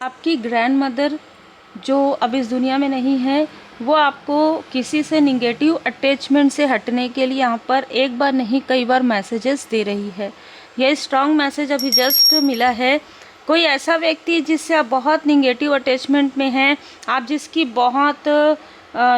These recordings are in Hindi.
आपकी ग्रैंड मदर जो अब इस दुनिया में नहीं है, वो आपको किसी से निगेटिव अटैचमेंट से हटने के लिए यहाँ पर एक बार नहीं कई बार मैसेजेस दे रही है। यह स्ट्रॉन्ग मैसेज अभी जस्ट मिला है। कोई ऐसा व्यक्ति जिससे आप बहुत निगेटिव अटैचमेंट में हैं, आप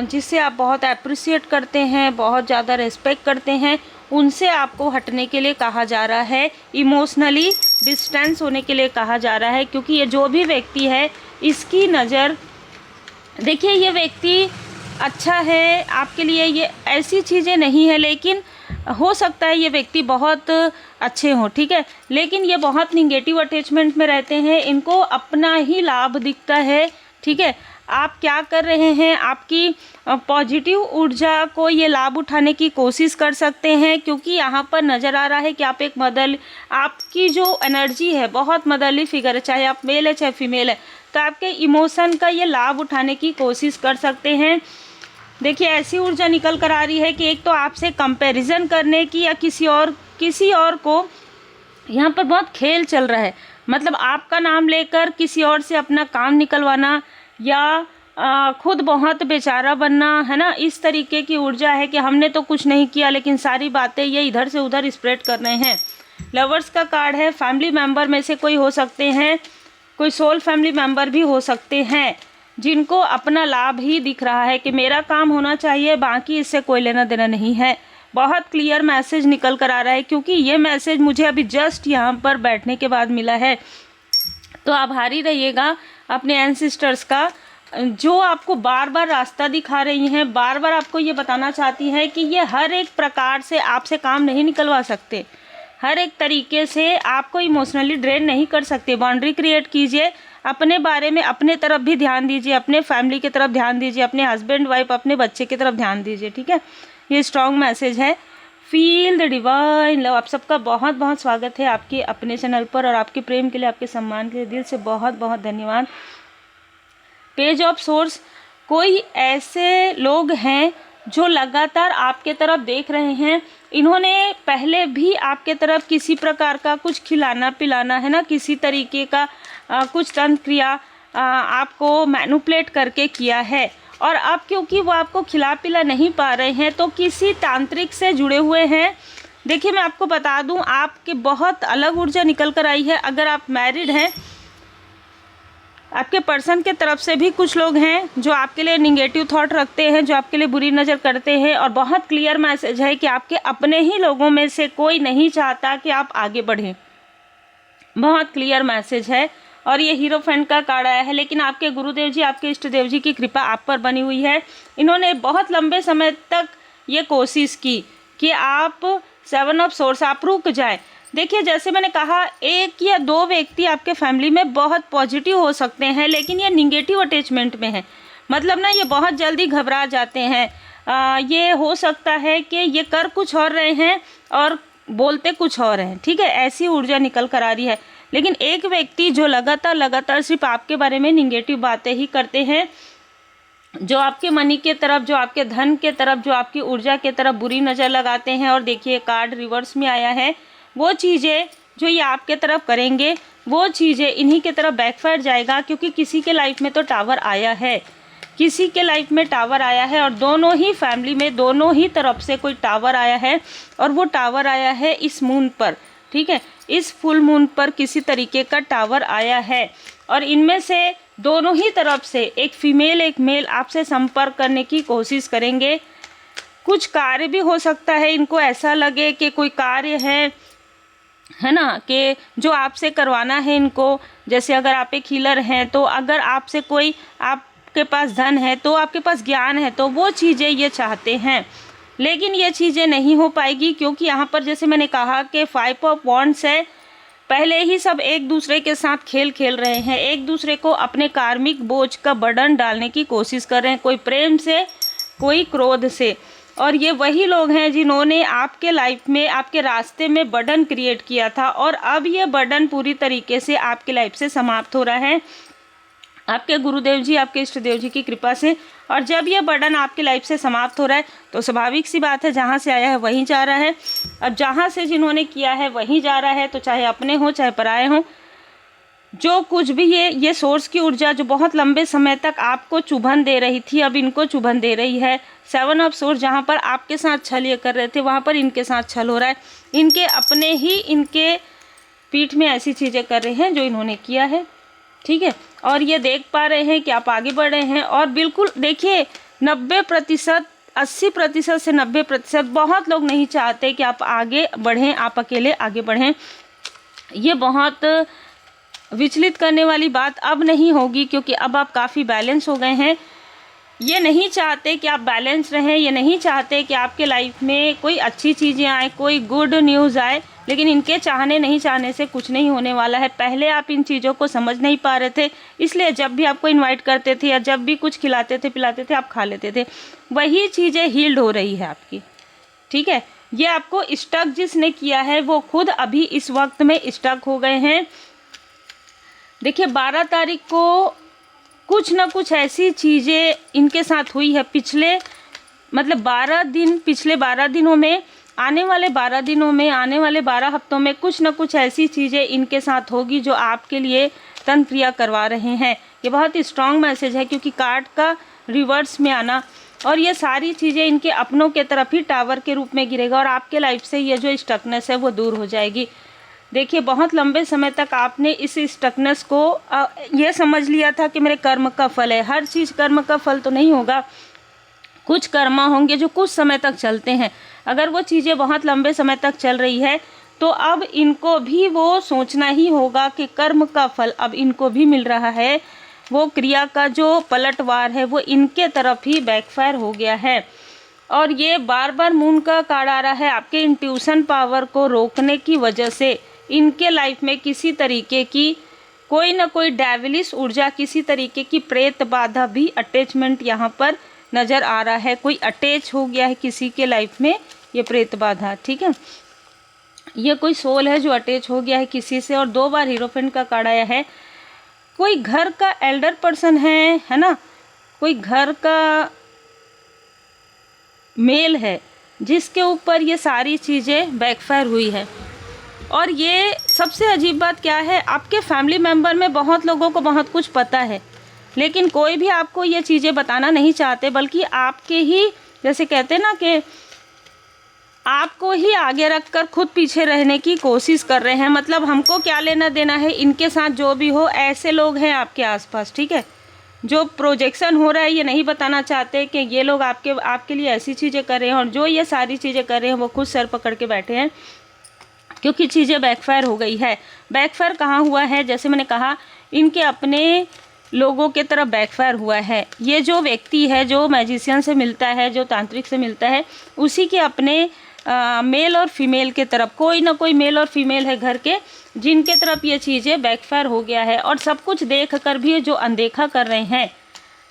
जिससे आप बहुत अप्रिशिएट करते हैं, बहुत ज़्यादा रिस्पेक्ट करते हैं, उनसे आपको हटने के लिए कहा जा रहा है, इमोशनली डिस्टेंस होने के लिए कहा जा रहा है। क्योंकि ये जो भी व्यक्ति है, इसकी नज़र, देखिए ये व्यक्ति अच्छा है आपके लिए, ये ऐसी चीज़ें नहीं है, लेकिन हो सकता है ये व्यक्ति बहुत अच्छे हों, ठीक है, लेकिन ये बहुत निगेटिव अटैचमेंट में रहते हैं, इनको अपना ही लाभ दिखता है, ठीक है। आप क्या कर रहे हैं, आपकी पॉजिटिव ऊर्जा को ये लाभ उठाने की कोशिश कर सकते हैं, क्योंकि यहाँ पर नज़र आ रहा है कि आप एक आपकी जो एनर्जी है बहुत मदरली फिगर है, चाहे आप मेल है चाहे फीमेल है, तो आपके इमोशन का ये लाभ उठाने की कोशिश कर सकते हैं। देखिए ऐसी ऊर्जा निकल कर आ रही है कि एक तो आपसे कंपैरिजन करने की या किसी और को यहाँ पर बहुत खेल चल रहा है, मतलब आपका नाम लेकर किसी और से अपना काम निकलवाना या खुद बहुत बेचारा बनना, है ना। इस तरीके की ऊर्जा है कि हमने तो कुछ नहीं किया, लेकिन सारी बातें ये इधर से उधर स्प्रेड कर रहे हैं। लवर्स का कार्ड है, फैमिली मेम्बर में से कोई हो सकते हैं, कोई सोल फैमिली मेम्बर भी हो सकते हैं, जिनको अपना लाभ ही दिख रहा है कि मेरा काम होना चाहिए, बाकी इससे कोई लेना देना नहीं है। बहुत क्लियर मैसेज निकल कर आ रहा है, क्योंकि ये मैसेज मुझे अभी जस्ट यहाँ पर बैठने के बाद मिला है। तो आभारी रहिएगा अपने एंसेस्टर्स का, जो आपको बार बार रास्ता दिखा रही हैं, बार बार आपको ये बताना चाहती हैं कि ये हर एक प्रकार से आपसे काम नहीं निकलवा सकते, हर एक तरीके से आपको इमोशनली ड्रेन नहीं कर सकते। बाउंड्री क्रिएट कीजिए, अपने बारे में अपने तरफ भी ध्यान दीजिए, अपने फैमिली की तरफ ध्यान दीजिए, अपने हस्बैंड वाइफ अपने बच्चे की तरफ ध्यान दीजिए, ठीक है। ये स्ट्रॉन्ग मैसेज है। Feel the divine love. आप सबका बहुत बहुत स्वागत है आपके अपने चैनल पर, और आपके प्रेम के लिए, आपके सम्मान के लिए दिल से बहुत बहुत धन्यवाद। पेज ऑफ सोर्स, कोई ऐसे लोग हैं जो लगातार आपके तरफ देख रहे हैं, इन्होंने पहले भी आपके तरफ किसी प्रकार का कुछ खिलाना पिलाना, है ना, किसी तरीके का कुछ तंत्र क्रिया आपको मैनिपुलेट करके किया है, और अब क्योंकि वो आपको खिला पिला नहीं पा रहे हैं, तो किसी तांत्रिक से जुड़े हुए हैं। देखिए मैं आपको बता दूं, आपके बहुत अलग ऊर्जा निकल कर आई है। अगर आप मैरिड हैं, आपके पर्सन के तरफ से भी कुछ लोग हैं जो आपके लिए निगेटिव थॉट रखते हैं, जो आपके लिए बुरी नज़र करते हैं, और बहुत क्लियर मैसेज है कि आपके अपने ही लोगों में से कोई नहीं चाहता कि आप आगे बढ़ें। बहुत क्लियर मैसेज है। और ये हीरोफेंट का कार्ड आया है, लेकिन आपके गुरुदेव जी, आपके इष्ट देव जी की कृपा आप पर बनी हुई है। इन्होंने बहुत लंबे समय तक ये कोशिश की कि आप 7 ऑफ सोर्स आप रुक जाए। देखिए जैसे मैंने कहा, एक या दो व्यक्ति आपके फैमिली में बहुत पॉजिटिव हो सकते हैं, लेकिन ये निगेटिव अटैचमेंट में है, मतलब ना ये बहुत जल्दी घबरा जाते हैं। ये हो सकता है कि ये कर कुछ और रहे हैं और बोलते कुछ और हैं, ठीक है, ऐसी ऊर्जा निकल कर आ रही है। लेकिन एक व्यक्ति जो लगातार सिर्फ आपके बारे में निगेटिव बातें ही करते हैं, जो आपके मनी के तरफ, जो आपके धन के तरफ, जो आपकी ऊर्जा के तरफ बुरी नज़र लगाते हैं। और देखिए कार्ड रिवर्स में आया है, वो चीज़ें जो ये आपके तरफ करेंगे, वो चीज़ें इन्हीं के तरफ बैकफायर जाएगा, क्योंकि किसी के लाइफ में तो टावर आया है, किसी के लाइफ में टावर आया है, और दोनों ही फैमिली में दोनों ही तरफ से कोई टावर आया है, और वो टावर आया है इस मून पर, ठीक है, इस फुल मून पर किसी तरीके का टावर आया है। और इनमें से दोनों ही तरफ से एक फीमेल एक मेल आपसे संपर्क करने की कोशिश करेंगे। कुछ कार्य भी हो सकता है, इनको ऐसा लगे कि कोई कार्य है ना, कि जो आपसे करवाना है इनको। जैसे अगर आप एक हीलर हैं, तो अगर आपसे कोई, आपके पास धन है, तो आपके पास ज्ञान है, तो वो चीज़ें ये चाहते हैं, लेकिन ये चीज़ें नहीं हो पाएगी, क्योंकि यहाँ पर जैसे मैंने कहा कि 5 ऑफ वॉन्ड्स है। पहले ही सब एक दूसरे के साथ खेल खेल रहे हैं, एक दूसरे को अपने कार्मिक बोझ का बर्डन डालने की कोशिश कर रहे हैं, कोई प्रेम से, कोई क्रोध से। और ये वही लोग हैं जिन्होंने आपके लाइफ में, आपके रास्ते में बर्डन क्रिएट किया था, और अब ये बर्डन पूरी तरीके से आपके लाइफ से समाप्त हो रहा है, आपके गुरुदेव जी, आपके इष्ट देव जी की कृपा से। और जब ये बर्डन आपकी लाइफ से समाप्त हो रहा है, तो स्वाभाविक सी बात है, जहाँ से आया है वहीं जा रहा है। अब जहाँ से जिन्होंने किया है वहीं जा रहा है, तो चाहे अपने हों चाहे पराए हों, जो कुछ भी ये सोर्स की ऊर्जा जो बहुत लंबे समय तक आपको चुभन दे रही थी, अब इनको चुभन दे रही है। 7 ऑफ सोर्स, जहाँ पर आपके साथ छल ये कर रहे थे, वहाँ पर इनके साथ छल हो रहा है। इनके अपने ही इनके पीठ में ऐसी चीज़ें कर रहे हैं जो इन्होंने किया है, ठीक है। और ये देख पा रहे हैं कि आप आगे बढ़ रहे हैं। और बिल्कुल देखिए 90%, 80% से 90% बहुत लोग नहीं चाहते कि आप आगे बढ़ें, आप अकेले आगे बढ़ें। ये बहुत विचलित करने वाली बात अब नहीं होगी, क्योंकि अब आप काफ़ी बैलेंस हो गए हैं। ये नहीं चाहते कि आप बैलेंस रहें, ये नहीं चाहते कि आपके लाइफ में कोई अच्छी चीज़ें आए, कोई गुड न्यूज़ आए, लेकिन इनके चाहने नहीं चाहने से कुछ नहीं होने वाला है। पहले आप इन चीज़ों को समझ नहीं पा रहे थे, इसलिए जब भी आपको इनवाइट करते थे या जब भी कुछ खिलाते थे पिलाते थे आप खा लेते थे। वही चीज़ें हील्ड हो रही है आपकी, ठीक है। ये आपको स्टक जिसने किया है वो खुद अभी इस वक्त में स्टक हो गए हैं। देखिए 12 तारीख को कुछ ना कुछ ऐसी चीज़ें इनके साथ हुई है पिछले 12 दिनों में, आने वाले 12 दिनों में, आने वाले 12 हफ्तों में कुछ ना कुछ ऐसी चीज़ें इनके साथ होगी जो आपके लिए तंत्र क्रिया करवा रहे हैं। ये बहुत ही स्ट्रॉन्ग मैसेज है, क्योंकि कार्ड का रिवर्स में आना, और ये सारी चीज़ें इनके अपनों के तरफ ही टावर के रूप में गिरेगा और आपके लाइफ से ये जो स्टकनेस है वो दूर हो जाएगी। देखिए बहुत लंबे समय तक आपने इस स्टकनेस को ये समझ लिया था कि मेरे कर्म का फल है। हर चीज़ कर्म का फल तो नहीं होगा, कुछ कर्मा होंगे जो कुछ समय तक चलते हैं। अगर वो चीज़ें बहुत लंबे समय तक चल रही है तो अब इनको भी वो सोचना ही होगा कि कर्म का फल अब इनको भी मिल रहा है। वो क्रिया का जो पलटवार है वो इनके तरफ ही बैकफायर हो गया है। और ये बार बार मून का कार्ड आ रहा है आपके इंट्यूशन पावर को रोकने की वजह से इनके लाइफ में किसी तरीके की कोई ना कोई डेविलिश ऊर्जा, किसी तरीके की प्रेत बाधा भी अटैचमेंट यहाँ पर नज़र आ रहा है। कोई अटैच हो गया है किसी के लाइफ में, ये प्रेत बाधा, ठीक है। ये कोई सोल है जो अटैच हो गया है किसी से। और 2 बार हीरोफेंट का कार्ड आया है। कोई घर का एल्डर पर्सन है ना, कोई घर का मेल है जिसके ऊपर ये सारी चीज़ें बैकफायर हुई है। और ये सबसे अजीब बात क्या है, आपके फैमिली मेम्बर में बहुत लोगों को बहुत कुछ पता है, लेकिन कोई भी आपको ये चीज़ें बताना नहीं चाहते, बल्कि आपके ही जैसे कहते हैं ना कि आपको ही आगे रखकर खुद पीछे रहने की कोशिश कर रहे हैं। मतलब हमको क्या लेना देना है इनके साथ, जो भी हो ऐसे लोग हैं आपके आसपास, ठीक है। जो प्रोजेक्शन हो रहा है ये नहीं बताना चाहते कि ये लोग आपके लिए ऐसी चीज़ें कर रहे हैं, और जो ये सारी चीज़ें कर रहे हैं वो खुद सर पकड़ के बैठे हैं, क्योंकि चीज़ें बैकफायर हो गई है। बैकफायर कहाँ हुआ है, जैसे मैंने कहा इनके अपने लोगों के तरफ बैकफायर हुआ है। ये जो व्यक्ति है जो मैजिशियन से मिलता है, जो तांत्रिक से मिलता है, उसी के अपने मेल और फीमेल के तरफ कोई ना कोई मेल और फीमेल है घर के, जिनके तरफ ये चीज़ें बैकफायर हो गया है। और सब कुछ देख कर भी जो अनदेखा कर रहे हैं,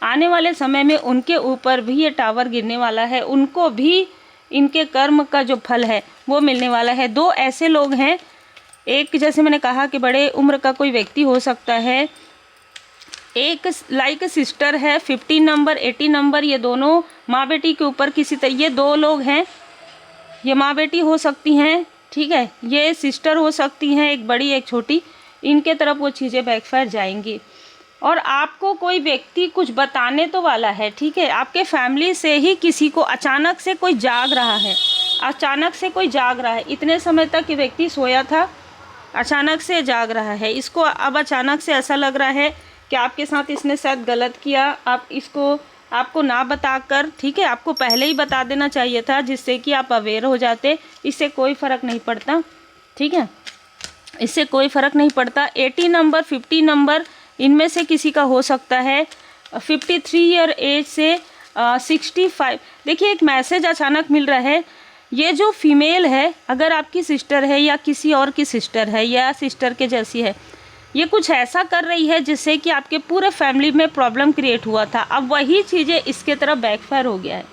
आने वाले समय में उनके ऊपर भी ये टावर गिरने वाला है, उनको भी इनके कर्म का जो फल है वो मिलने वाला है। 2 ऐसे लोग हैं, एक जैसे मैंने कहा कि बड़े उम्र का कोई व्यक्ति हो सकता है, एक लाइक सिस्टर है 15 नंबर 80 नंबर, ये दोनों माँ बेटी के ऊपर किसी तरह, ये 2 लोग हैं, ये माँ बेटी हो सकती हैं, ठीक है। ये सिस्टर हो सकती हैं, एक बड़ी एक छोटी, इनके तरफ वो चीज़ें बैकफायर जाएंगी। और आपको कोई व्यक्ति कुछ बताने तो वाला है, ठीक है। आपके फैमिली से ही किसी को अचानक से कोई जाग रहा है, अचानक से कोई जाग रहा है। इतने समय तक ये व्यक्ति सोया था, अचानक से जाग रहा है। इसको अब अचानक से ऐसा लग रहा है कि आपके साथ इसने शायद गलत किया। आप इसको आपको ना बताकर, ठीक है, आपको पहले ही बता देना चाहिए था, जिससे कि आप अवेयर हो जाते। इससे कोई फ़र्क नहीं पड़ता, ठीक है, इससे कोई फ़र्क नहीं पड़ता। 80 नंबर 50 नंबर इनमें से किसी का हो सकता है। 53 ईयर एज से 65। देखिए एक मैसेज अचानक मिल रहा है, ये जो फीमेल है अगर आपकी सिस्टर है या किसी और की सिस्टर है या सिस्टर के जैसी है, ये कुछ ऐसा कर रही है जिससे कि आपके पूरे फैमिली में प्रॉब्लम क्रिएट हुआ था। अब वही चीज़ें इसके तरफ बैकफायर हो गया है।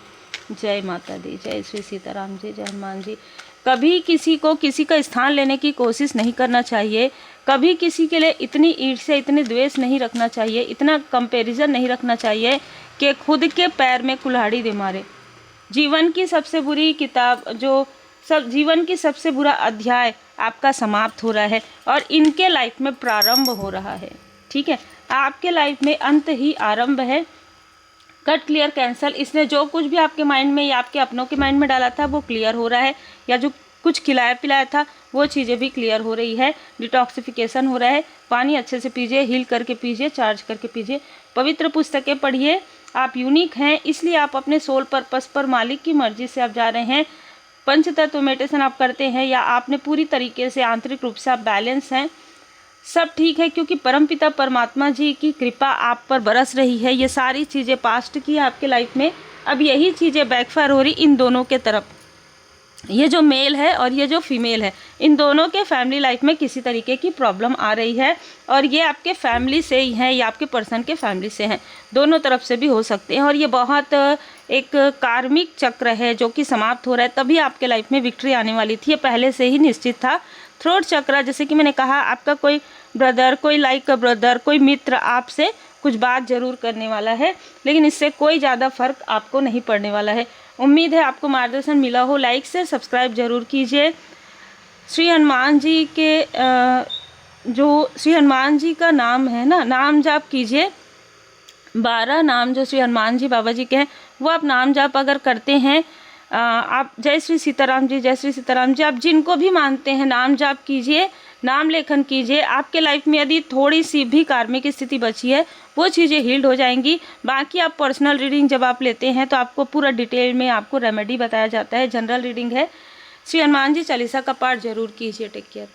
जय माता दी, जय श्री सीताराम जी, जय हनुमान जी। कभी किसी को किसी का स्थान लेने की कोशिश नहीं करना चाहिए, कभी किसी के लिए इतनी ईर्ष्या इतनी द्वेष नहीं रखना चाहिए, इतना कंपैरिजन नहीं रखना चाहिए कि खुद के पैर में कुल्हाड़ी दे मारे। जीवन की सबसे बुरी किताब जो सब जीवन की सबसे बुरा अध्याय आपका समाप्त हो रहा है और इनके लाइफ में प्रारंभ हो रहा है। ठीक है, आपके लाइफ में अंत ही आरंभ है। कट क्लियर कैंसल, इसने जो कुछ भी आपके माइंड में या आपके अपनों के माइंड में डाला था वो क्लियर हो रहा है, या जो कुछ खिलाया पिलाया था वो चीज़ें भी क्लियर हो रही है। डिटॉक्सिफिकेशन हो रहा है। पानी अच्छे से पीजिए, हील करके पीजिए, चार्ज करके पीजिए, पवित्र पुस्तकें पढ़िए। आप यूनिक हैं, इसलिए आप अपने सोल पर्पस पर मालिक की मर्जी से आप जा रहे हैं। पंचतत्व मेडिटेशन आप करते हैं या आपने पूरी तरीके से आंतरिक रूप से आप बैलेंस हैं, सब ठीक है, क्योंकि परमपिता परमात्मा जी की कृपा आप पर बरस रही है। ये सारी चीज़ें पास्ट की आपके लाइफ में, अब यही चीज़ें बैकफायर हो रही इन दोनों के तरफ। ये जो मेल है और ये जो फीमेल है, इन दोनों के फैमिली लाइफ में किसी तरीके की प्रॉब्लम आ रही है, और ये आपके फैमिली से ही है या आपके पर्सन के फैमिली से हैं, दोनों तरफ से भी हो सकते हैं। और ये बहुत एक कार्मिक चक्र है जो कि समाप्त हो रहा है, तभी आपके लाइफ में विक्ट्री आने वाली थी, ये पहले से ही निश्चित था। थ्रोट चक्र, जैसे कि मैंने कहा, आपका कोई ब्रदर, कोई लाइक ब्रदर, कोई मित्र आपसे कुछ बात ज़रूर करने वाला है, लेकिन इससे कोई ज़्यादा फर्क आपको नहीं पड़ने वाला है। उम्मीद है आपको मार्गदर्शन मिला हो। लाइक से सब्सक्राइब जरूर कीजिए। श्री हनुमान जी के जो श्री हनुमान जी का नाम है ना, नाम जाप कीजिए। 12 नाम जो श्री हनुमान जी बाबा जी के हैं वो आप नाम जाप अगर करते हैं, आप जय श्री सीताराम जी, जय श्री सीताराम जी, आप जिनको भी मानते हैं नाम जाप कीजिए, नाम लेखन कीजिए। आपके लाइफ में यदि थोड़ी सी भी कार्मिक स्थिति बची है वो चीज़ें हील्ड हो जाएंगी। बाकी आप पर्सनल रीडिंग जब आप लेते हैं तो आपको पूरा डिटेल में आपको रेमेडी बताया जाता है। जनरल रीडिंग है। श्री हनुमान जी चालीसा का पाठ जरूर कीजिए। Take care.